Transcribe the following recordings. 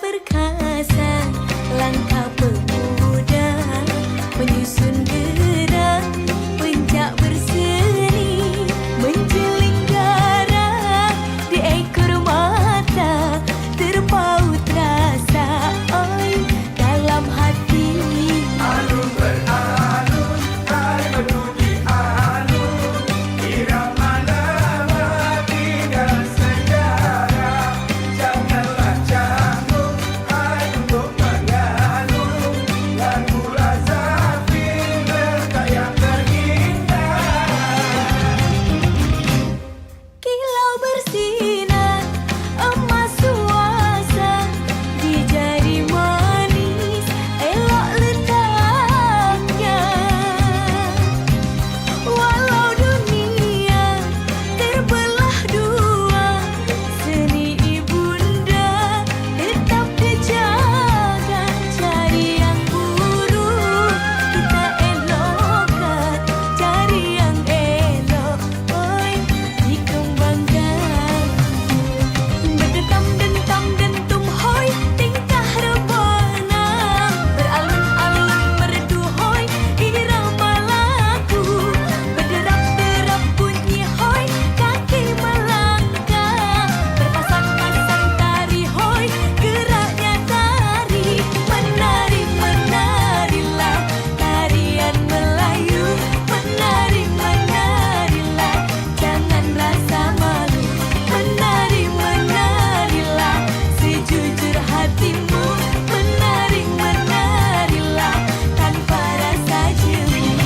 perkasa, langkah pemuda menyusun gerak, pencak berseni menjeling darah di ekor mata, terpaut rasa oi dalam hati. Alun beralun, hai berbunyi alun, irama lama tinggal sejarah. Janganlah canggung, hai untuk mengalun, lagu Razafin letak yang terindah. Kilau bersinar emas suasa di jari manis, elok letaknya. Walau dunia terbelah dua, seni ibunda tetap dijaga. Cari yang buruk kita elokkan, cari yang elok oi dikembangkan. Berdetam dentam dentum hoi tingkah rebana, beralun-alun merdu hoi irama lagu, berderap derap bunyi hoi kaki melangkah, berpasang-pasang tari hoi geraknya tari. Menari menarilah tarian Melayu, menari menarilah jangan rasa malu, menari menarilah sejujur hatimu, menari menarilah tanpa rasa jemu.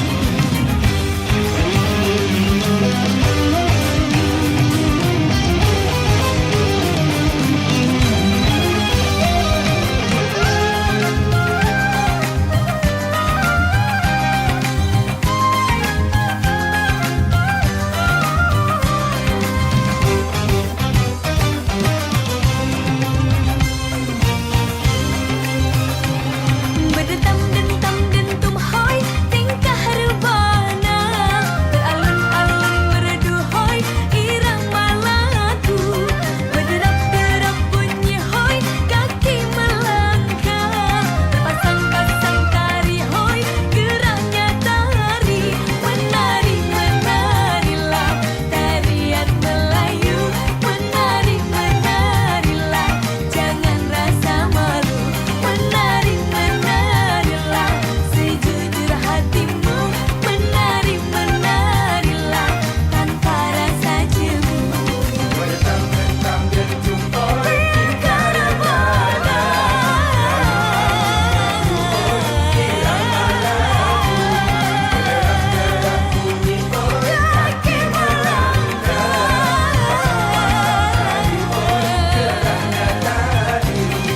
Berdetam dentam dentum hoi tingkah rebana, beralun-alun merdu hoi irama lagu, berderap derap bunyi hoi kaki melangkah, berpasang-pasang tari hoi geraknya tari. Menari menarilah tarian Melayu, menari menarilah jangan rasa malu, menari menarilah sejujur hatimu, menari menarilah tanpa rasa jemu. Berdetam dentam dentum hoi Tingkah rebana, kaki melangkah.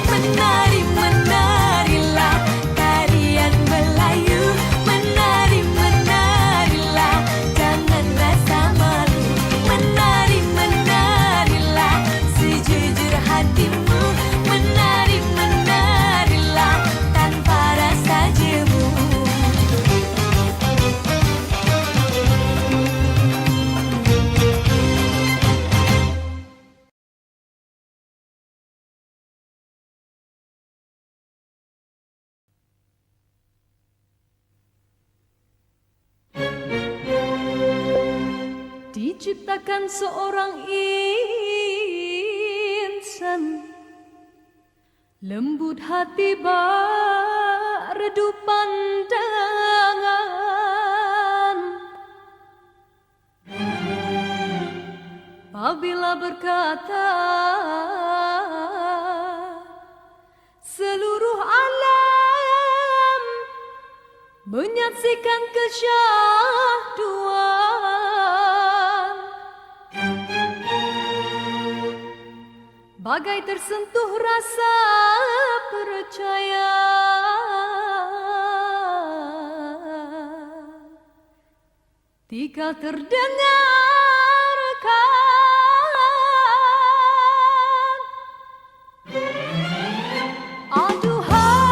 Menari menarilah tarian Melayu, menari menarilah jangan rasa malu, menari menarilah sejujur hatimu, menari menarilah tanpa rasa jemu. Diciptakan seorang insan, lembut hati bak redup pandangan. Apabila berkata seluruh alam menyaksikan kesyahduan, bagai tersentuh rasa percaya. Tika terdengarkan aduhai.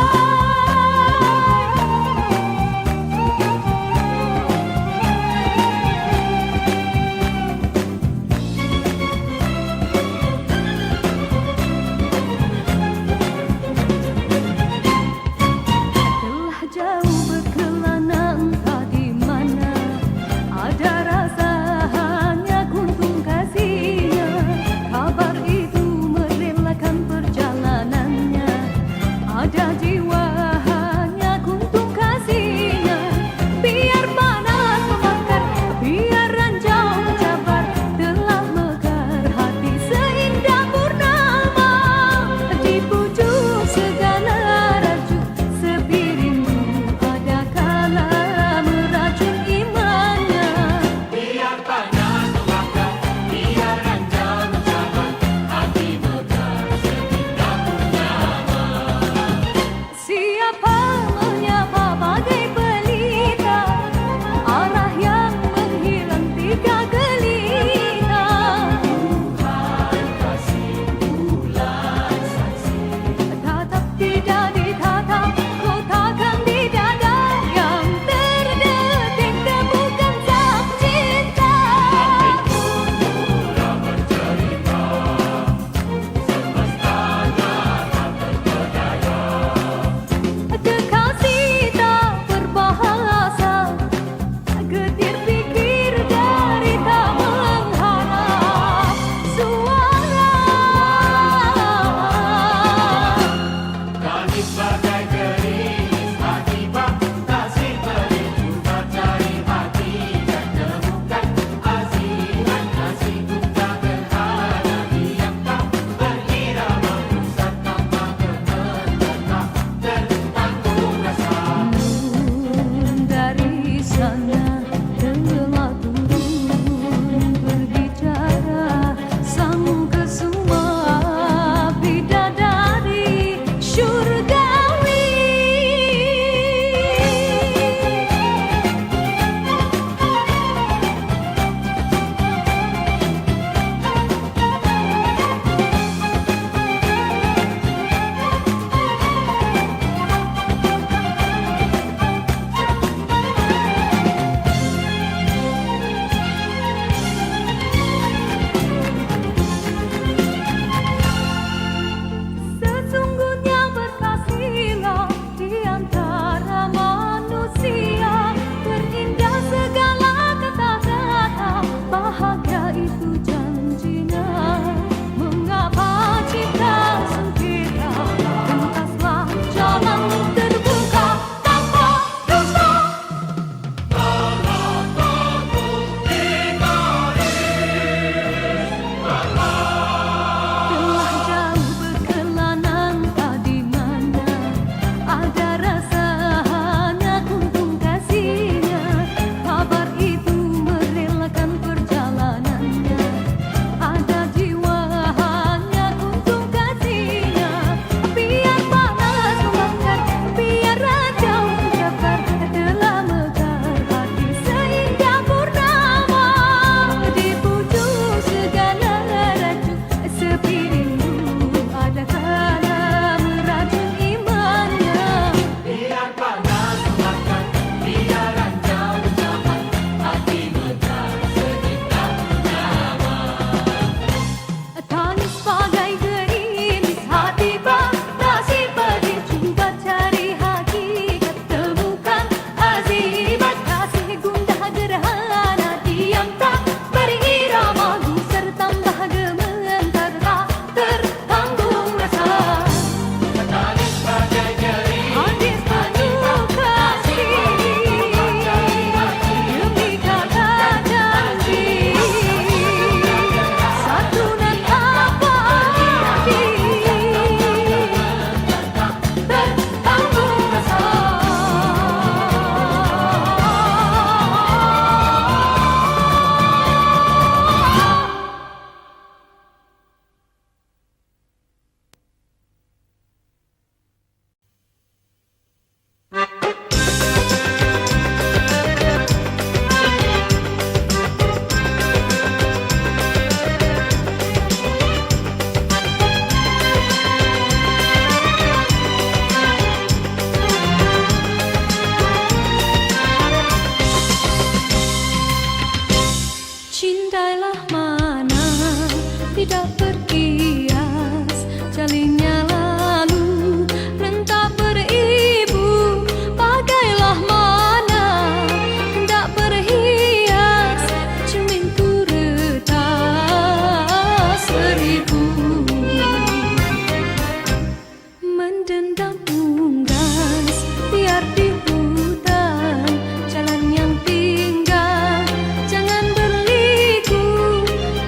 dendam unggas, biar di hutan jalan yang tinggal. Jangan berliku,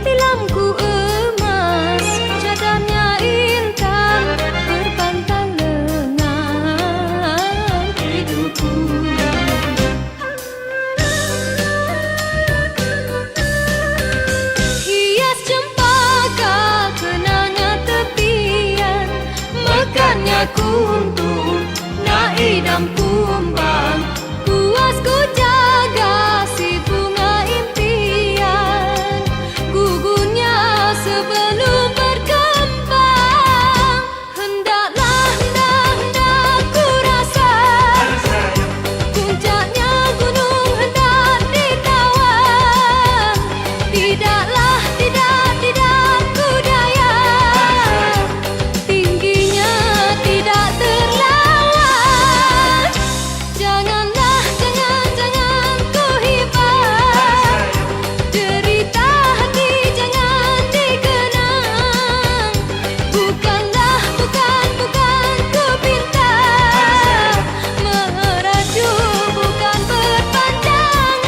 tilamku emas, cadangnya intan, berbantal lengan hidupku. Hias cempaka kenanga tepian, mekarnya kuntur nai dan kumbang. Puas ku jaga si bunga impian, gugurnya sebelum berkembang. Hendaklah ku rasa puncaknya gunung hendak ditawan. Tidaklah ku daya, tingginya tidak terlawan. Janganlah ku hibat, derita hati jangan dikenang. Bukan ku pinta, merajuk bukan berpanjangan.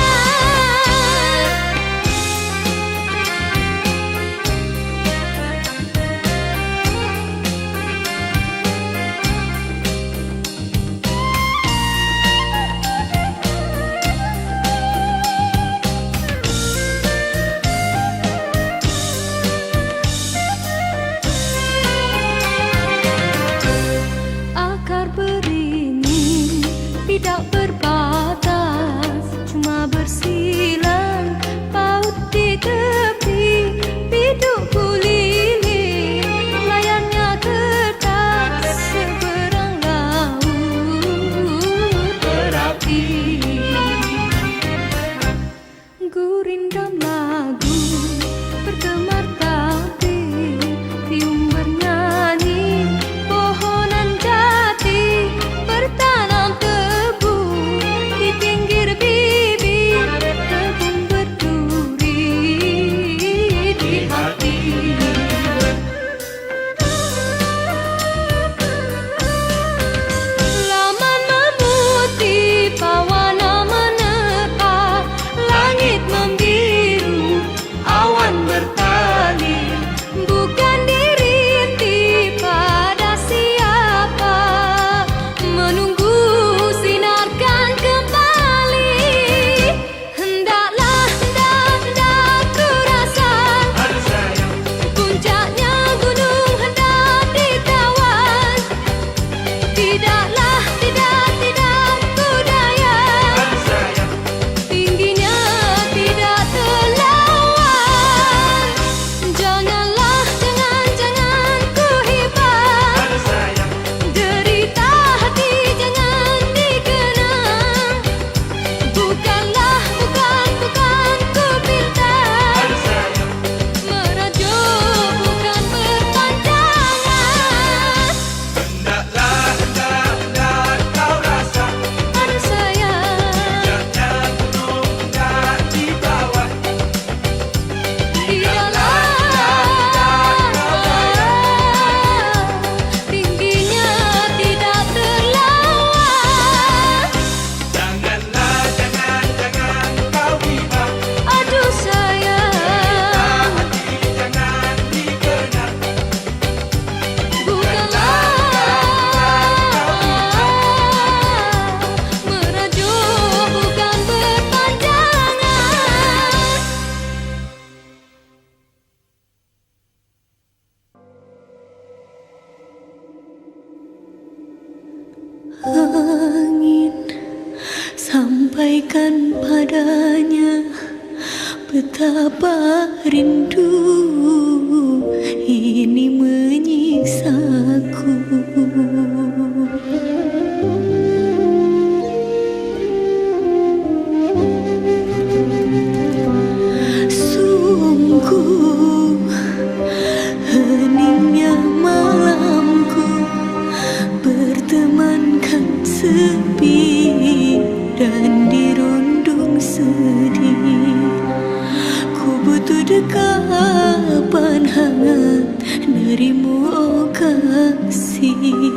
Akar beringin tidak berbatas, cuma bersilang paut di tepi. Bidukku lilin, layarnya kertas, seberang laut berapi. Gurindam lagu bergemar tabir, tiung bernyanyi, pohonan jati bertanam tebu di pinggir bibir, kebun berduri di hati. Laman memutih, pawana menerpa, langit membiru, awan bertali. Bukan dirintih pada siapa, menunggu sinarkan kembali. Hendaklah ku rasa puncaknya gunung hendak ditawan. Tidaklah ku daya, tingginya tidak terlawan. Janganlah ku hibat, derita hati jangan dikenang. Bukanlah ku pinta, merajuk bukan berpanjangan. Hendaklah kau rasa Pada saya puncaknya gunung hendak ditawan. tingginya tidak terlawan. Jangan kau hibat, Aduh sayang, hati jangan dikenal. bukanlah merajuk bukan berpanjangan. Angin, sampaikan padanya betapa rindu ini menyiksaku. Sungguh heningnya malamku, bertemankan sepi dan dirundung sedih. Ku butuh dekapan hangat darimu, oh kasih.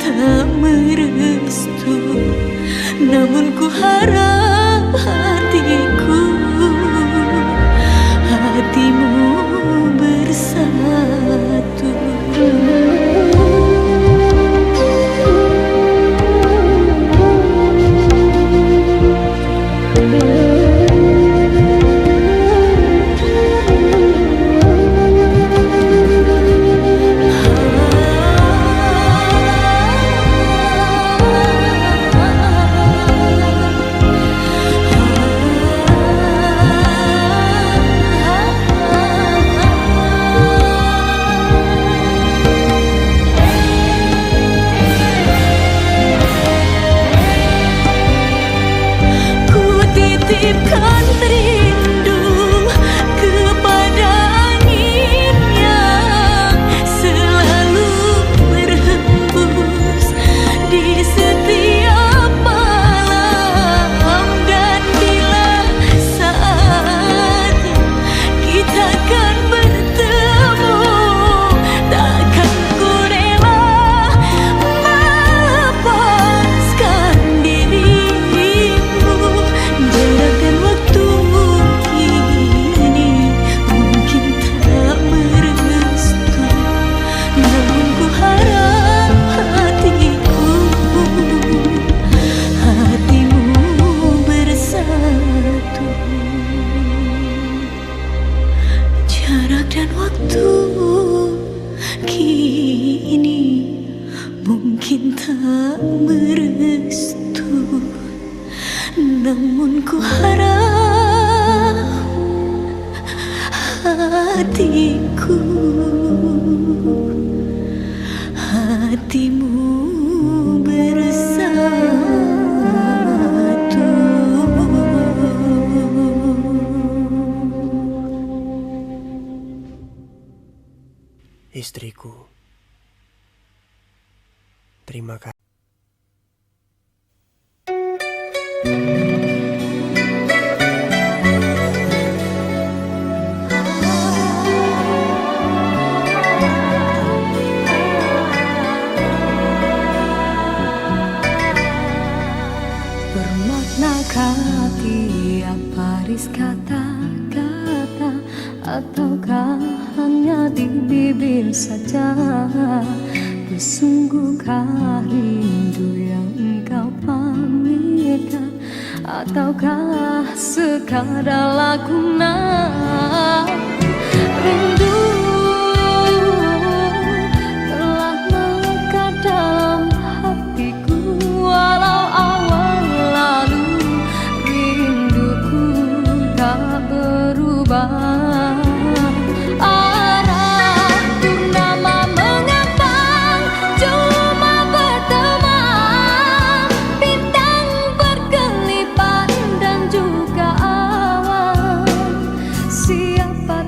tak merestu, namun ku harap hatimu bersatu. Titipkan rindu kepada angin yang selalu berhembus di setiap malam, dan bila saatnya kita akan bertemu, takkan ku rela melepaskan dirimu. Jarak dan waktu kini mungkin tak merestu, namun ku harap hatimu bersatu. Jarak dan waktu kini mungkin tak merestu, namun ku harap hatimu bersatu. Istriku, terima kasih. Bermaknakah tiap baris kata-kata, ataukah hanya di bibir saja? Sesungguhkah rindu yang engkau pamerkan, ataukah sekadar lakonan? Rindu telah melekat dalam hatiku, walau awal lalu rinduku tak berubah. Arah purnama mengambang, cuma berteman, bintang berkelipan dan juga awan. Siapa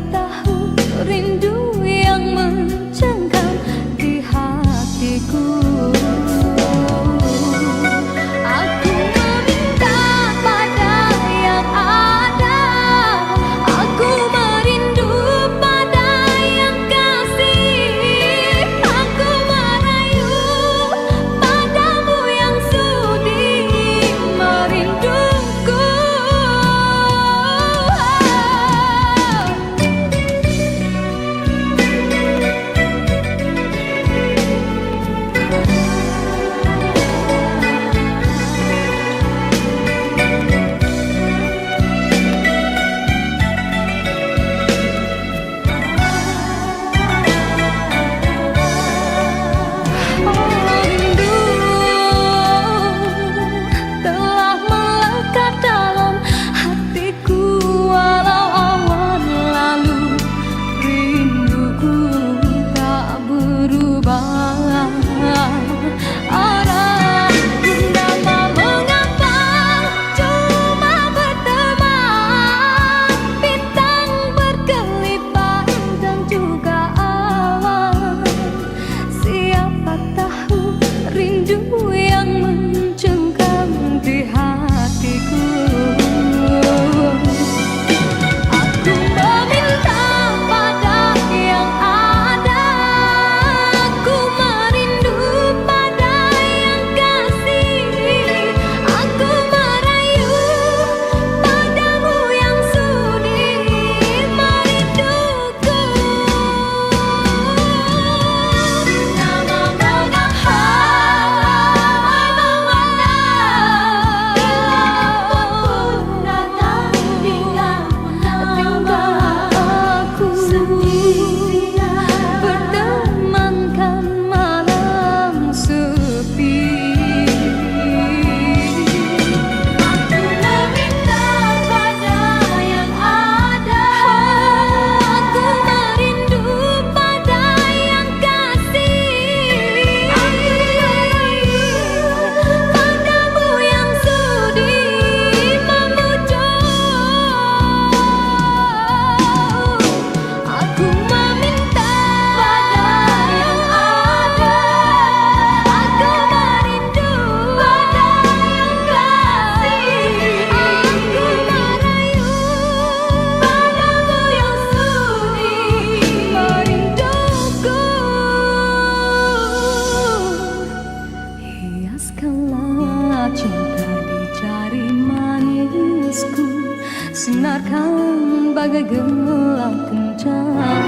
Panaskanlah cinta di jari manisku, sinarkan bagai gelang kencana.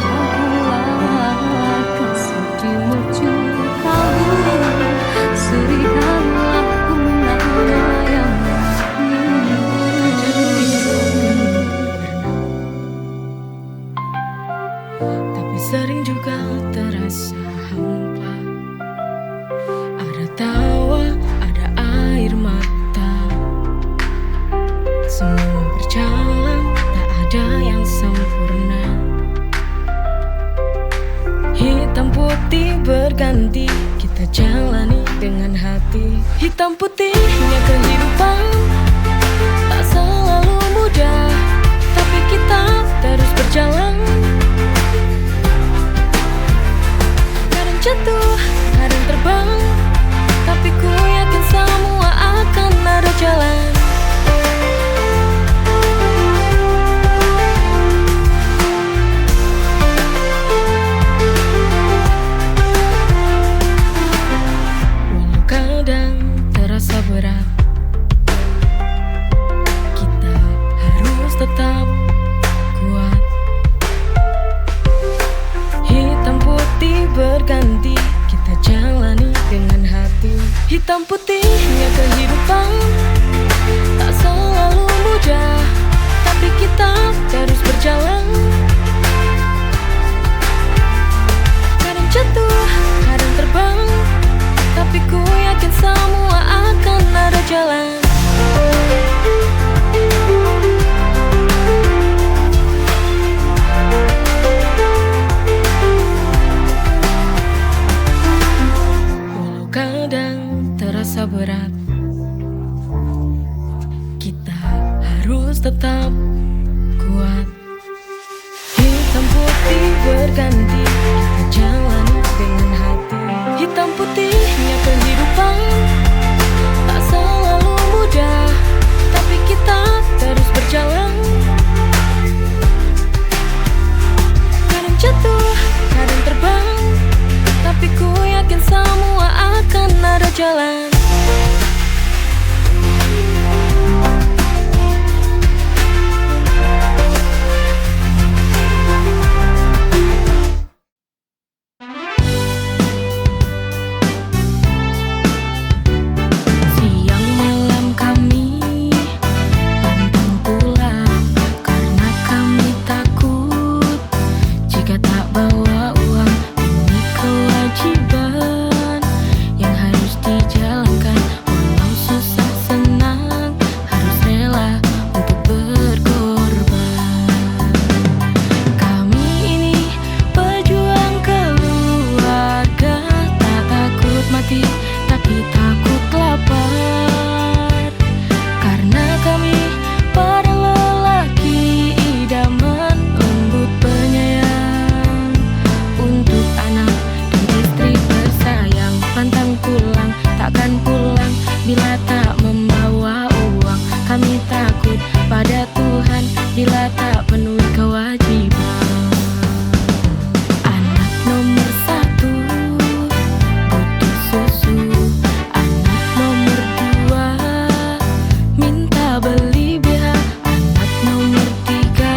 Jagalah kasih di mercu kalbu, serikanlah bunga yang tapi sering juga terasa hampa. Ada tawa, ada air mata. Semua berjalan, tak ada yang sempurna. Hitam putih berganti, kita jalani dengan hati. Hitam putihnya kehidupan, tak selalu mudah, tapi kita terus berjalan. Kadang jatuh, kadang terbang, tapi ku yakin semua akan ada jalan. Walau kadang terasa berat, kita harus tetap kuat. Hitam putih berganti, kita jalani dengan hati. Hitam putihnya kehidupan, tak selalu mudah, tapi kita terus berjalan. Kadang jatuh, kadang terbang, tapi ku yakin semua akan ada jalan. Walau kadang terasa berat, kita harus tetap kuat. Hitam putih berganti, kita jalani dengan hati. Hitam putihnya kehidupan, tak selalu mudah, tapi kita terus berjalan. Kadang jatuh, kadang terbang, tapi ku yakin semua akan ada jalan. Siang malam kami pantang pulang, karena kami takut jika tak bawa uang. Ini kewajiban yang harus dijalankan, walau susah senang harus rela untuk berkorban. Kami ini pejuang keluarga, tak takut mati tapi takut lapar. Karena kami para lelaki idaman, lembut penyayang untuk anak dan istri bersayang. Pantang pulang, takkan pulang bila tak membawa uang. Kami takut pada Tuhan bila tak penuhi kewajiban. Anak nomor satu butuh susu, anak nomor dua minta beli BH, anak nomor tiga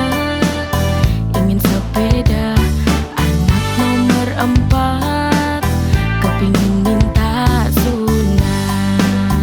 ingin sepeda, anak nomor empat kepingin minta sunat.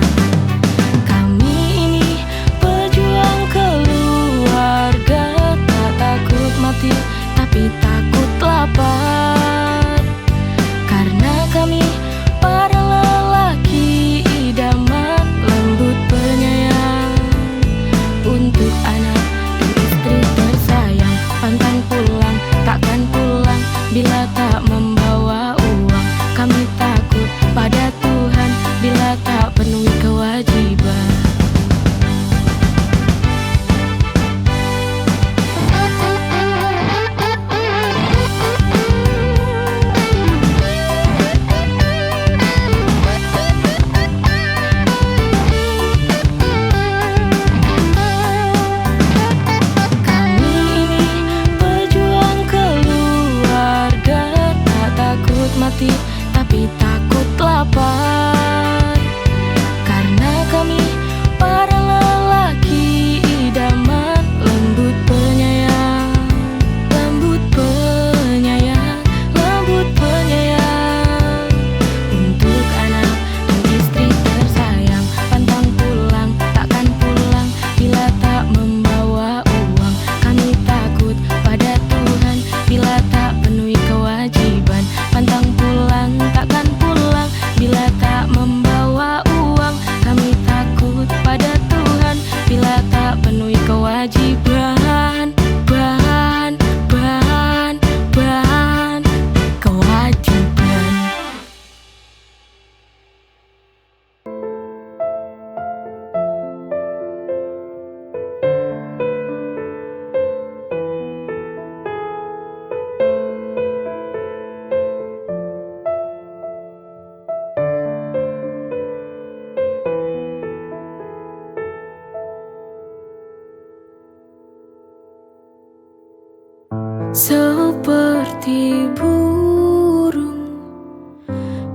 seperti burung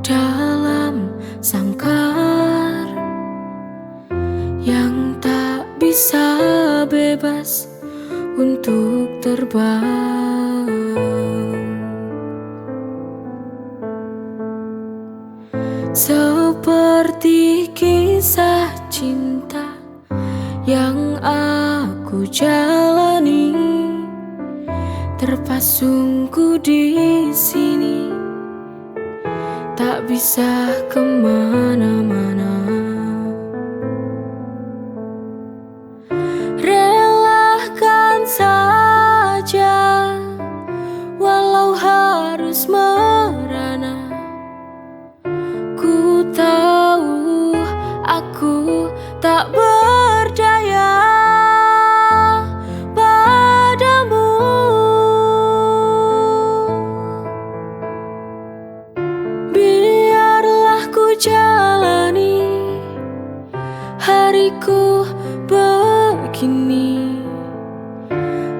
dalam sangkar yang tak bisa bebas untuk terbang. Seperti kisah cinta yang aku jalani, terpasungku di sini, tak bisa kemana-mana. Relakan saja, walau harus merana. Ku tahu aku tak berdaya padamu. Biarlah ku jalani hariku begini,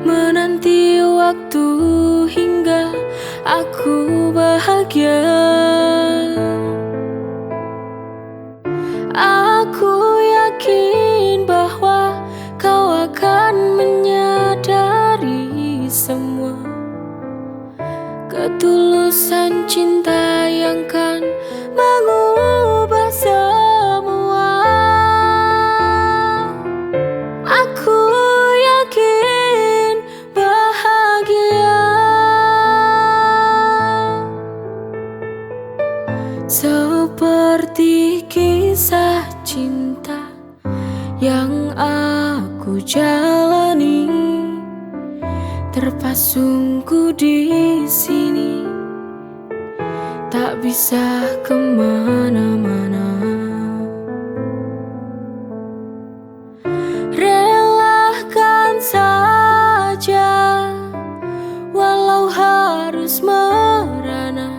menanti waktu hingga aku bahagia. Aku yakin bahwa kau akan menyadari semua ketulusan cinta yang kan mengubah semua. Aku yakin bahagia seperti kisah cinta yang aku jalani, terpasungku di sini, tak bisa kemana-mana. Relakan saja, walau harus merana.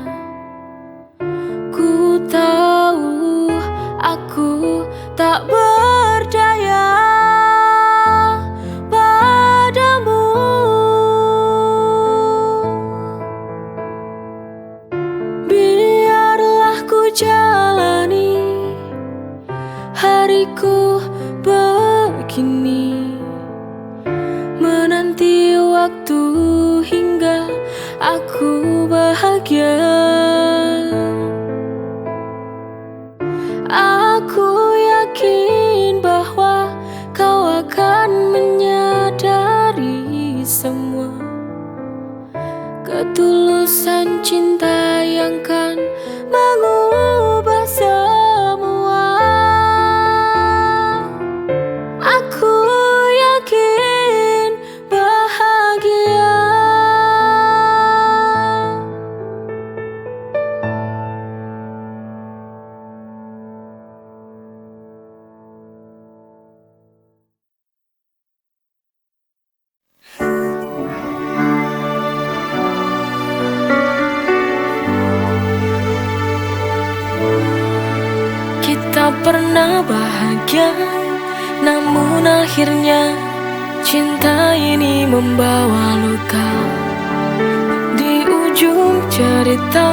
Ku tahu aku tak berdaya padamu. Biarlah ku jalani hariku begini, menanti waktu hingga aku bahagia. Aku yakin bahwa kau akan menyadari semua ketulusan cinta yang kan mengubah semua. Aku yakin bahagia. Kita pernah bahagia, namun akhirnya cinta ini membawa luka. Di ujung cerita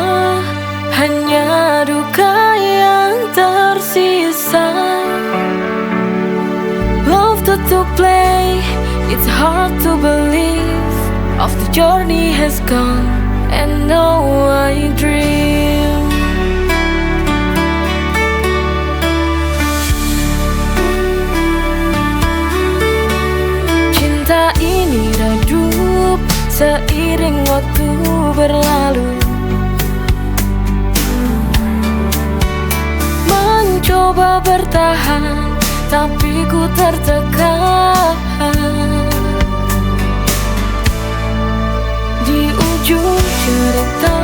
hanya duka yang tersisa. Love to play, it's hard to believe. Of the journey has gone, and now I dream. Cinta ini redup seiring waktu berlalu. Mencoba bertahan, tapi ku tertekan. Di ujung cerita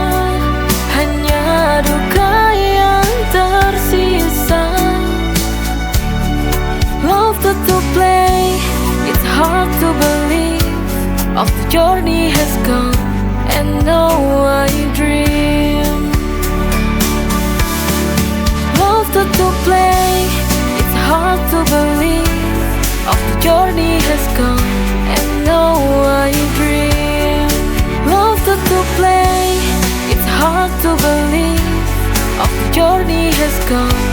hanya duka yang tersisa. Love to play, it's hard to believe. Of the journey has gone, and now I dream. Love to play, it's hard to believe. Of the journey has gone, and now I dream. has gone.